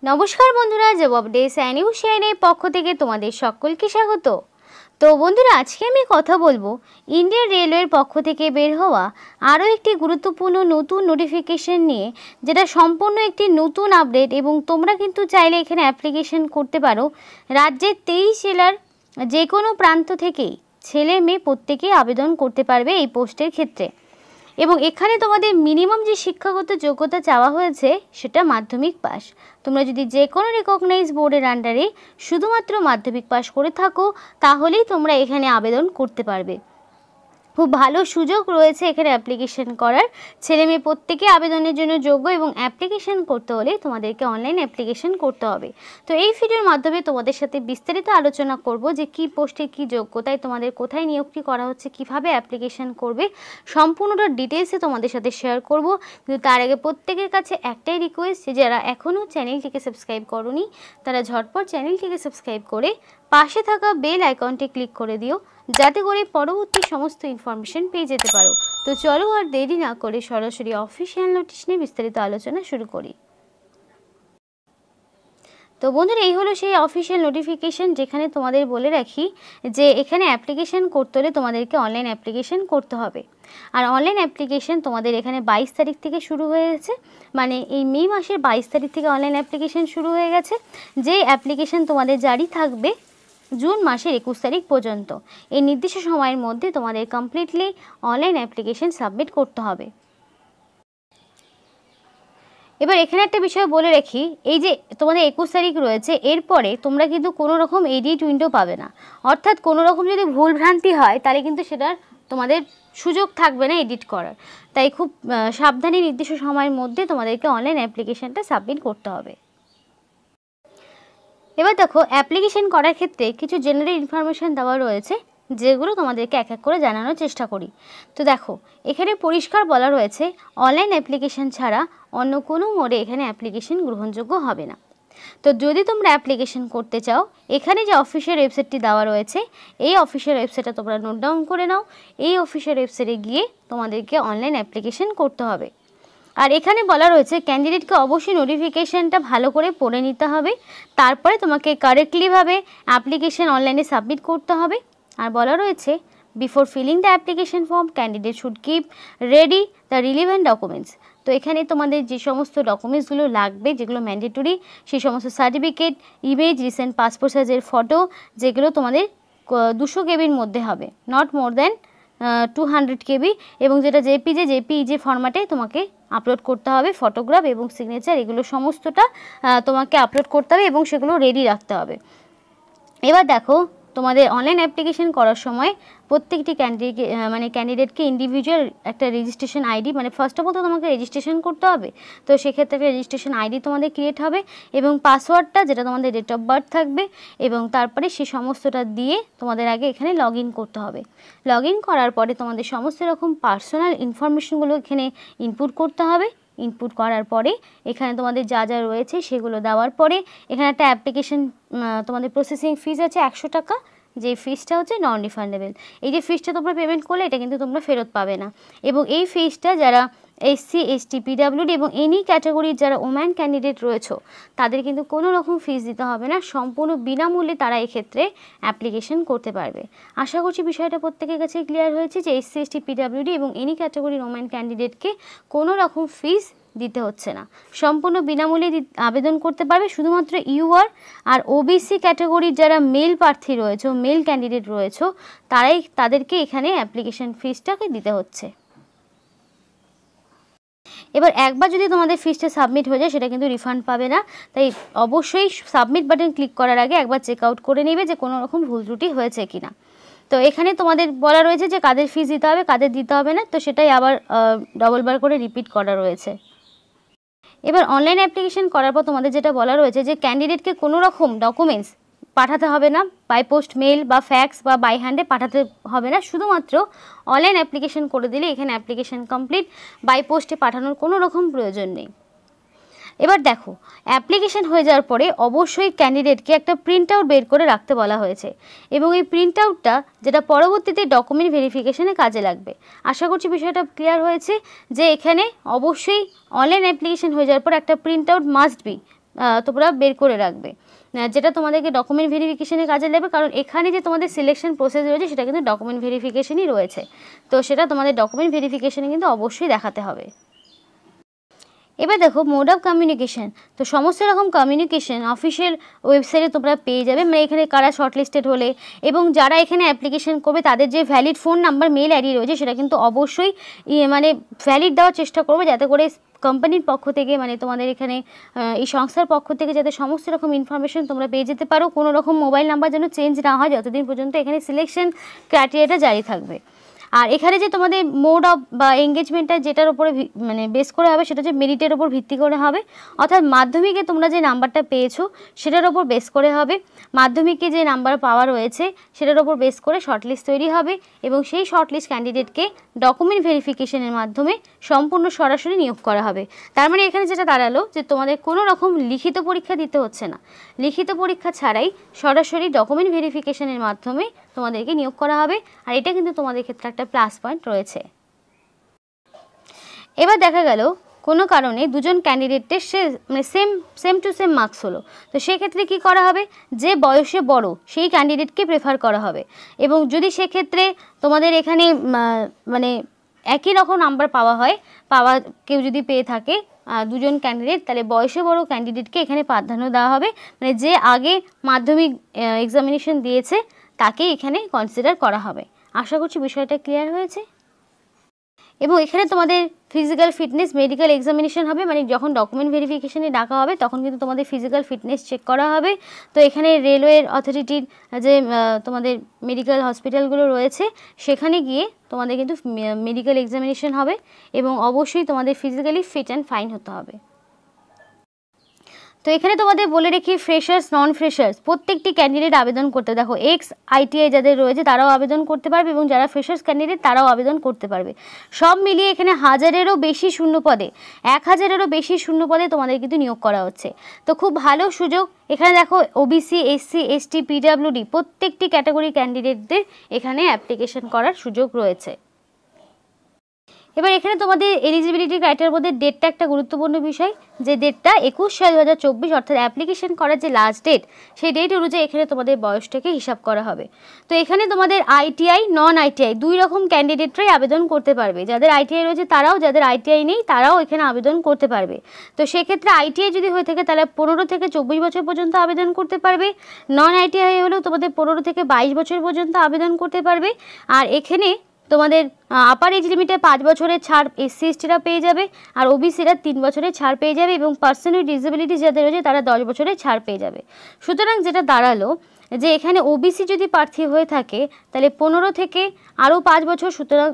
নমস্কার বন্ধুরা, job updates and news চ্যানেলের পক্ষ থেকে তোমাদের সকলকে স্বাগত। তো বন্ধুরা, আজকে আমি কথা বলবো ইন্ডিয়ান রেলওয়ের পক্ষ থেকে বের হওয়া আরও একটি গুরুত্বপূর্ণ নতুন নোটিফিকেশন নিয়ে, যেটা সম্পূর্ণ একটি নতুন আপডেট এবং তোমরা কিন্তু চাইলে এখানে অ্যাপ্লিকেশন করতে পারো। রাজ্যের 23 জেলার যে কোনো প্রান্ত থেকেই ছেলে মেয়ে প্রত্যেকেই আবেদন করতে পারবে এই পোস্টের ক্ষেত্রে। এবং এখানে তোমাদের মিনিমাম যে শিক্ষাগত যোগ্যতা চাওয়া হয়েছে সেটা মাধ্যমিক পাস। তোমরা যদি যে কোনো রিকগনাইজ বোর্ডের আন্ডারে শুধুমাত্র মাধ্যমিক পাস করে থাকো তাহলেই তোমরা এখানে আবেদন করতে পারবে। খুব ভালো সুযোগ রয়েছে এখানে অ্যাপ্লিকেশন করার। ছেলে মেয়ে প্রত্যেকে আবেদনের জন্য যোগ্য এবং অ্যাপ্লিকেশন করতে হলে তোমাদেরকে অনলাইন অ্যাপ্লিকেশন করতে হবে। তো এই ভিডিওর মাধ্যমে তোমাদের সাথে বিস্তারিত আলোচনা করব যে কী পোস্টে কী যোগ্যতায় তোমাদের কোথায় নিয়োগটি করা হচ্ছে, কিভাবে অ্যাপ্লিকেশন করবে, সম্পূর্ণটা ডিটেলসে তোমাদের সাথে শেয়ার করব। কিন্তু তার আগে প্রত্যেকের কাছে একটাই রিকোয়েস্ট, যে যারা এখনও চ্যানেলটিকে সাবস্ক্রাইব করোনি তারা ঝটপট চ্যানেলটিকে সাবস্ক্রাইব করে পাশে থাকা বেল আইকনটি ক্লিক করে দিও, যাতে করে পরবর্তী সমস্ত ইনফরমেশন পেয়ে যেতে পারো। তো চলো আর দেরি না করে সরাসরি অফিসিয়াল নোটিশ নিয়ে বিস্তারিত আলোচনা শুরু করি। তো বন্ধুরা, এই হলো সেই অফিসিয়াল নোটিফিকেশন, যেখানে তোমাদের বলে রাখি যে এখানে অ্যাপ্লিকেশন করতে হলে তোমাদেরকে অনলাইন অ্যাপ্লিকেশন করতে হবে। আর অনলাইন অ্যাপ্লিকেশন তোমাদের এখানে 22 তারিখ থেকে শুরু হয়ে গেছে, মানে এই মে মাসের 22 তারিখ থেকে অনলাইন অ্যাপ্লিকেশন শুরু হয়ে গেছে। যে অ্যাপ্লিকেশন তোমাদের জারি থাকবে জুন মাসের 21 তারিখ পর্যন্ত। এই নির্দিষ্ট সময়ের মধ্যে তোমাদের কমপ্লিটলি অনলাইন অ্যাপ্লিকেশন সাবমিট করতে হবে। এবার এখানে একটা বিষয় বলে রাখি, এই যে তোমাদের 21 তারিখ রয়েছে, এরপরে তোমরা কিন্তু কোনো রকম এডিট উইন্ডো পাবে না। অর্থাৎ কোনো রকম যদি ভুলভ্রান্তি হয় তাহলে কিন্তু সেটার তোমাদের সুযোগ থাকবে না এডিট করার। তাই খুব সাবধানে নির্দিষ্ট সময়ের মধ্যে তোমাদেরকে অনলাইন অ্যাপ্লিকেশনটা সাবমিট করতে হবে। এবার দেখো, অ্যাপ্লিকেশন করার ক্ষেত্রে কিছু জেনারেল ইনফরমেশান দেওয়া রয়েছে, যেগুলো তোমাদেরকে এক এক করে জানানোর চেষ্টা করি। তো দেখো, এখানে পরিষ্কার বলা রয়েছে অনলাইন অ্যাপ্লিকেশন ছাড়া অন্য কোনো মোডে এখানে অ্যাপ্লিকেশন গ্রহণযোগ্য হবে না। তো যদি তোমরা অ্যাপ্লিকেশন করতে চাও, এখানে যে অফিসিয়াল ওয়েবসাইটটি দেওয়া রয়েছে এই অফিসিয়াল ওয়েবসাইটটা তোমরা নোট ডাউন করে নাও। এই অফিসিয়াল ওয়েবসাইটে গিয়ে তোমাদেরকে অনলাইন অ্যাপ্লিকেশন করতে হবে। আর এখানে বলা রয়েছে ক্যান্ডিডেটকে অবশ্যই নোটিফিকেশানটা ভালো করে পড়ে নিতে হবে, তারপরে তোমাকে কারেক্টলিভাবে অ্যাপ্লিকেশন অনলাইনে সাবমিট করতে হবে। আর বলা রয়েছে before filling the application form candidate should keep ready the relevant documents. তো এখানে তোমাদের যে সমস্ত ডকুমেন্টসগুলো লাগবে, যেগুলো ম্যান্ডেটরি, সেই সমস্ত সার্টিফিকেট, ইমেজ, রিসেন্ট পাসপোর্ট সাইজের ফটো, যেগুলো তোমাদের 200 কেবির মধ্যে হবে, নট মোর দ্যান 200 কেবি, এবং যেটা জেপিইজি ফরম্যাটে তোমাকে আপলোড করতে হবে। ফটোগ্রাফ এবং সিগনেচার এগুলো সমস্তটা তোমাকে আপলোড করতে হবে এবং সেগুলো রেডি রাখতে হবে। এবার দেখো, তোমাদের অনলাইন অ্যাপ্লিকেশন করার সময় প্রত্যেকটি ক্যান্ডিডেটকে ইন্ডিভিজুয়াল একটা রেজিস্ট্রেশন আইডি, মানে ফার্স্ট অফ অল তো তোমাকে রেজিস্ট্রেশন করতে হবে। তো সেক্ষেত্রে একটা রেজিস্ট্রেশন আইডি তোমাদের ক্রিয়েট হবে এবং পাসওয়ার্ডটা, যেটা তোমাদের ডেট অফ বার্থ থাকবে, এবং তারপরে সেই সমস্তটা দিয়ে তোমাদের আগে এখানে লগ ইন করতে হবে। লগ ইন করার পরে তোমাদের সমস্ত রকম পার্সোনাল ইনফরমেশনগুলো এখানে ইনপুট করতে হবে। ইনপুট করার পরে এখানে তোমাদের যা যা রয়েছে সেগুলো দেওয়ার পরে এখানে একটা অ্যাপ্লিকেশন তোমাদের প্রসেসিং ফিজ আছে 100 টাকা, যে ফিজটা হচ্ছে নন রিফান্ডেবল। এই যে ফিজটা তোমরা পেমেন্ট করলে এটা কিন্তু তোমরা ফেরত পাবে না। এবং এই ফিজটা যারা SC, ST, PWD এবং এনি ক্যাটাগরির যারা ওম্যান ক্যান্ডিডেট রয়েছে তাদের কিন্তু কোনো রকম ফিজ দিতে হবে না, সম্পূর্ণ বিনামূল্যে তারা এক্ষেত্রে অ্যাপ্লিকেশন করতে পারবে। আশা করছি বিষয়টা প্রত্যেকের কাছে ক্লিয়ার হয়েছে যে SC, ST, PWD এবং এনি ক্যাটাগরির ওম্যান ক্যান্ডিডেটকে কোনো রকম ফিজ দিতে হচ্ছে না, সম্পূর্ণ বিনামূল্যে আবেদন করতে পারবে। শুধুমাত্র UR আর OBC ক্যাটাগরির যারা মেল প্রার্থী রয়েছে, মেল ক্যান্ডিডেট রয়েছে, তাদেরকে এখানে অ্যাপ্লিকেশন ফিজটাকে দিতে হচ্ছে। এবার একবার যদি তোমাদের ফিজটা সাবমিট হয়ে যায় সেটা কিন্তু রিফান্ড পাবে না। তাই অবশ্যই সাবমিট বাটন ক্লিক করার আগে একবার চেক আউট করে নেবে যে কোনো রকম ভুল ত্রুটি হয়েছে কিনা। তো এখানে তোমাদের বলা রয়েছে যে কাদের ফিজ দিতে হবে, কাদের দিতে হবে না, তো সেটাই আবার ডবল বার করে রিপিট করা রয়েছে। এবার অনলাইন অ্যাপ্লিকেশন করার পর তোমাদের যেটা বলা রয়েছে যে ক্যান্ডিডেটকে কোনো রকম ডকুমেন্টস পাঠাতে হবে না, বাই পোস্ট মেল বা ফ্যাক্স বা বাই হ্যান্ডে পাঠাতে হবে না, শুধুমাত্র অনলাইন অ্যাপ্লিকেশন করে দিলে এখানে অ্যাপ্লিকেশন কমপ্লিট, বাই পোস্টে পাঠানোর কোনো রকম প্রয়োজন নেই। এবার দেখো, অ্যাপ্লিকেশন হয়ে যাওয়ার পরে অবশ্যই ক্যান্ডিডেটকে একটা প্রিন্ট আউট বের করে রাখতে বলা হয়েছে, এবং এই প্রিন্ট আউটটা যেটা পরবর্তীতে ডকুমেন্ট ভেরিফিকেশনে কাজে লাগবে। আশা করছি বিষয়টা ক্লিয়ার হয়েছে যে এখানে অবশ্যই অনলাইন অ্যাপ্লিকেশন হয়ে যাওয়ার পর একটা প্রিন্ট আউট মাস্ট বি, তোমরা বের করে রাখবে, যেটা তোমাদেরকে ডকুমেন্ট ভেরিফিকেশনের কাজে লাগবে। কারণ এখানে যে তোমাদের সিলেকশন প্রসেস রয়েছে সেটা কিন্তু ডকুমেন্ট ভেরিফিকেশনই রয়েছে, তো সেটা তোমাদের ডকুমেন্ট ভেরিফিকেশনে কিন্তু অবশ্যই দেখাতে হবে। এবার দেখো মোড অফ কমিউনিকেশন। তো সমস্ত রকম কমিউনিকেশন অফিসিয়াল ওয়েবসাইটে তোমরা পেয়ে যাবে, মানে এখানে কারা শর্টলিস্টেড হলে এবং যারা এখানে অ্যাপ্লিকেশন করবে তাদের যে valid phone number, mail ID রয়েছে সেটা কিন্তু অবশ্যই মানে ভ্যালিড দেওয়ার চেষ্টা করবে, যাতে করে কোম্পানির পক্ষ থেকে মানে তোমাদের এখানে এই সংস্থার পক্ষ থেকে যাতে সমস্ত রকম ইনফরমেশন তোমরা পেয়ে যেতে পারো। কোনো রকম মোবাইল নাম্বার যেন চেঞ্জ না হয় যতদিন পর্যন্ত এখানে সিলেকশন ক্রাইটেরিয়াটা জারি থাকবে। আর এখানে যে তোমাদের মোড অফ বা এঙ্গেজমেন্টটা যেটার উপরে মানে বেস করে হবে সেটা হচ্ছে মেরিটের উপর ভিত্তি করে হবে, অর্থাৎ মাধ্যমিকে তোমরা যে নাম্বারটা পেয়েছো সেটার উপর বেস করে হবে। মাধ্যমিকে যে নাম্বার পাওয়া রয়েছে সেটার উপর বেস করে শর্টলিস্ট তৈরি হবে এবং সেই শর্টলিস্ট ক্যান্ডিডেটকে ডকুমেন্ট ভেরিফিকেশনের মাধ্যমে সম্পূর্ণ সরাসরি নিয়োগ করা হবে। তার মানে এখানে যেটা দাঁড়ালো যে তোমাদের কোনো রকম লিখিত পরীক্ষা দিতে হচ্ছে না, লিখিত পরীক্ষা ছাড়াই সরাসরি ডকুমেন্ট ভেরিফিকেশনের মাধ্যমে তোমাদেরকে নিয়োগ করা হবে। আর এটা কিন্তু তোমাদের ক্ষেত্রে একটা প্লাস পয়েন্ট রয়েছে। এবার দেখা গেল কোনো কারণে দুজন ক্যান্ডিডেটের মানে সেম টু সেম মার্কস হলো, তো সেক্ষেত্রে কি করা হবে, যে বয়সে বড় সেই ক্যান্ডিডেটকে প্রেফার করা হবে। এবং যদি সেক্ষেত্রে তোমাদের এখানে মানে একই রকম নাম্বার কেউ যদি পেয়ে থাকে দুজন ক্যান্ডিডেট, তাহলে বয়সে বড় ক্যান্ডিডেটকে এখানে প্রাধান্য দেওয়া হবে, মানে যে আগে মাধ্যমিক এক্সামিনেশন দিয়েছে তাকেই এখানে কনসিডার করা হবে। আশা করছি বিষয়টা ক্লিয়ার হয়েছে। এবং এখানে তোমাদের ফিজিক্যাল ফিটনেস মেডিকেল এক্সামিনেশন হবে, মানে যখন ডকুমেন্ট ভেরিফিকেশনে ডাকা হবে তখন কিন্তু তোমাদের ফিজিক্যাল ফিটনেস চেক করা হবে। তো এখানে রেলওয়ের অথরিটির যে তোমাদের মেডিকেল হসপিটালগুলো রয়েছে সেখানে গিয়ে তোমাদের কিন্তু মেডিকেল এক্সামিনেশন হবে এবং অবশ্যই তোমাদের ফিজিক্যালি ফিট অ্যান্ড ফাইন হতে হবে। তো এখানে তোমাদের বলে রেখি ফ্রেশার্স নন ফ্রেশার্স প্রত্যেকটি ক্যান্ডিডেট আবেদন করতে, দেখো এক্স আইটিআই যাদের রয়েছে তারাও আবেদন করতে পারবে এবং যারা ফ্রেশার্স ক্যান্ডিডেট তারাও আবেদন করতে পারবে। সব মিলিয়ে এখানে 1000-এরও বেশি শূন্য পদে 1000-এরও বেশি শূন্য পদে তোমাদের কিন্তু নিয়োগ করা হচ্ছে। তো খুব ভালো সুযোগ। এখানে দেখো ওবিসি এসসি এসটি পিডাব্লিউডি প্রত্যেকটি ক্যাটাগরি ক্যান্ডিডেটদের এখানে অ্যাপ্লিকেশন করার সুযোগ রয়েছে। এবার এখানে তোমাদের এলিজিবিলিটি ক্রাইটেরিয়ার মধ্যে ডেটটা একটা গুরুত্বপূর্ণ বিষয়, যে ডেটটা 21/6/2024 অর্থাৎ অ্যাপ্লিকেশন করার যে লাস্ট ডেট সেই ডেট অনুযায়ী এখানে তোমাদের বয়সটাকে হিসাব করা হবে। তো এখানে তোমাদের আইটিআই নন আইটিআই দুই রকম ক্যান্ডিডেটরাই আবেদন করতে পারবে, যাদের আইটিআই রয়েছে তারাও, যাদের আইটিআই নেই তারাও এখানে আবেদন করতে পারবে। তো সেক্ষেত্রে আইটিআই যদি হয়ে থাকে তাহলে 15 থেকে 24 বছর পর্যন্ত আবেদন করতে পারবে, নন আইটিআই হলেও তোমাদের 15 থেকে 22 বছর পর্যন্ত আবেদন করতে পারবে। আর এখানে তোমাদের আপার এজ লিমিটে 5 বছরের ছাড় এসসি এসটিরা পেয়ে যাবে, আর ওবিসিরা 3 বছরের ছাড় পেয়ে যাবে এবং পার্সন উইথ ডিসেবিলিটি যাদের রয়েছে তারা 10 বছরের ছাড় পেয়ে যাবে। সুতরাং যেটা দাঁড়ালো যে এখানে ওবিসি যদি প্রার্থী হয়ে থাকে তাহলে 15 থেকে আরও 5 বছর, সুতরাং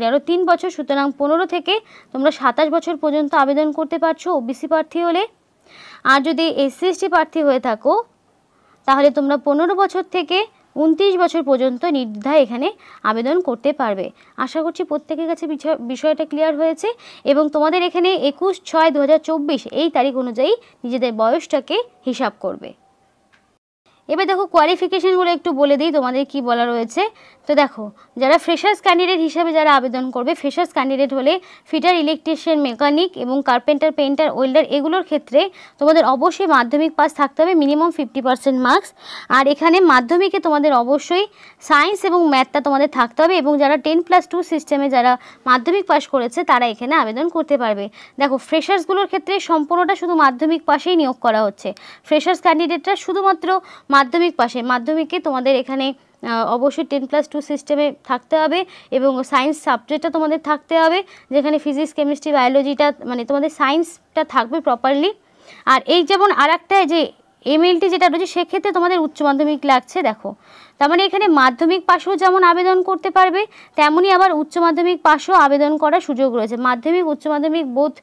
আরও 3 বছর, সুতরাং 15 থেকে তোমরা 27 বছর পর্যন্ত আবেদন করতে পারছো ওবিসি প্রার্থী হলে। আর যদি এসসি এসটি প্রার্থী হয়ে থাকো তাহলে তোমরা 15 বছর থেকে 29 বছর পর্যন্ত নির্দ্বিধায় এখানে আবেদন করতে পারবে। আশা করছি প্রত্যেকের কাছে বিষয়টা ক্লিয়ার হয়েছে এবং তোমাদের এখানে 21/6/2024 এই তারিখ অনুযায়ী নিজেদের বয়সটাকে হিসাব করবে। এবার দেখো কোয়ালিফিকেশনগুলো একটু বলে দিই তোমাদের কি বলা রয়েছে। তো দেখো যারা ফ্রেশার্স ক্যান্ডিডেট হিসাবে যারা আবেদন করবে, ফ্রেশার্স ক্যান্ডিডেট হলে ফিটার, ইলেকট্রিশিয়ান, মেকানিক এবং কার্পেন্টার, পেইন্টার, ওয়েল্ডার এগুলোর ক্ষেত্রে তোমাদের অবশ্যই মাধ্যমিক পাস থাকতে হবে, মিনিমাম 50% মার্কস। আর এখানে মাধ্যমিকে তোমাদের অবশ্যই সায়েন্স এবং ম্যাথটা তোমাদের থাকতে হবে এবং যারা 10+2 সিস্টেমে যারা মাধ্যমিক পাস করেছে তারা এখানে আবেদন করতে পারবে। দেখো ফ্রেশার্সগুলোর ক্ষেত্রে সম্পূর্ণটা শুধু মাধ্যমিক পাশেই নিয়োগ করা হচ্ছে, ফ্রেশার্স ক্যান্ডিডেটরা শুধুমাত্র মাধ্যমিক পাশে, মাধ্যমিকে তোমাদের এখানে অবশ্যই 10+2 সিস্টেমে থাকতে হবে এবং সায়েন্স সাবজেক্টটা তোমাদের থাকতে হবে, যেখানে ফিজিক্স, কেমিস্ট্রি, বায়োলজিটা মানে তোমাদের সায়েন্সটা থাকবে প্রপারলি। আর এই যেমন আর একটা যে এমএলটি যেটা রয়েছে সেক্ষেত্রে তোমাদের উচ্চ মাধ্যমিক লাগছে। দেখো তার মানে এখানে মাধ্যমিক পাশেও যেমন আবেদন করতে পারবে তেমনই আবার উচ্চ মাধ্যমিক পাশেও আবেদন করার সুযোগ রয়েছে, মাধ্যমিক উচ্চ মাধ্যমিক বোথ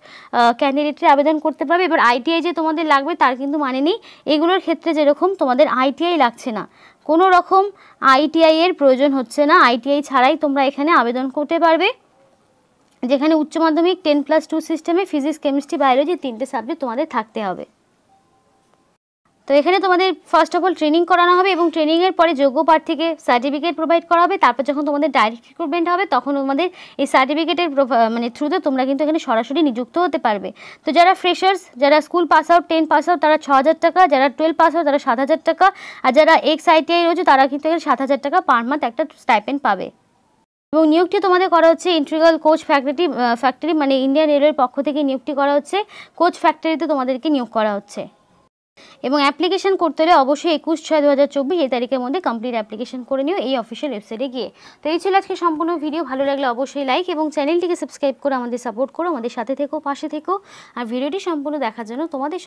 ক্যান্ডিডেটরা আবেদন করতে পারবে। এবার আইটিআই যে তোমাদের লাগবে তার কিন্তু মানে নেই, এগুলোর ক্ষেত্রে যেরকম তোমাদের আইটিআই লাগছে না, কোনো রকম আইটিআই এর প্রয়োজন হচ্ছে না, আইটিআই ছাড়াই তোমরা এখানে আবেদন করতে পারবে, যেখানে উচ্চ মাধ্যমিক 10+2 সিস্টেমে ফিজিক্স, কেমিস্ট্রি, বায়োলজি 3টে সাবজেক্ট তোমাদের থাকতে হবে। তো এখানে তোমাদের ফার্স্ট অফ অল ট্রেনিং করানো হবে এবং ট্রেনিংয়ের পরে যোগ্য প্রার্থীকে সার্টিফিকেট প্রোভাইড করা হবে। তারপর যখন তোমাদের ডাইরেক্ট রিক্রুটমেন্ট হবে তখন তোমাদের এই সার্টিফিকেটের মানে থ্রুতে তোমরা কিন্তু এখানে সরাসরি নিযুক্ত হতে পারবে। তো যারা ফ্রেশার্স, যারা school pass out, 10 pass out, তারা 6,000 টাকা, যারা 12 পাস আউট তারা 7,000 টাকা, আর যারা এক্স ITI রয়েছে তারা কিন্তু এখানে 7,000 টাকা পার মান্থ একটা স্টাইপেন্ড পাবে। এবং নিয়োগটি তোমাদের করা হচ্ছে ইন্টিগ্রাল কোচ ফ্যাক্টরি মানে ইন্ডিয়ান রেলওয়ের পক্ষ থেকে নিয়োগটি করা হচ্ছে। কোচ ফ্যাক্টরিতে তোমাদেরকে নিয়োগ করা হচ্ছে এবং অ্যাপ্লিকেশন করতে হলে অবশ্যই 21/6/2024 এই তারিখের মধ্যে কমপ্লিট অ্যাপ্লিকেশন করে নিও এই অফিসিয়াল ওয়েবসাইটে গিয়ে। তো এই ছিল আজকে সম্পূর্ণ ভিডিও। ভালো লাগলে অবশ্যই লাইক এবং চ্যানেলটিকে সাবস্ক্রাইব করে আমাদের সাপোর্ট করো, আমাদের সাথে থেকো, পাশে থেকো। আর ভিডিওটি সম্পূর্ণ দেখার জন্য তোমাদের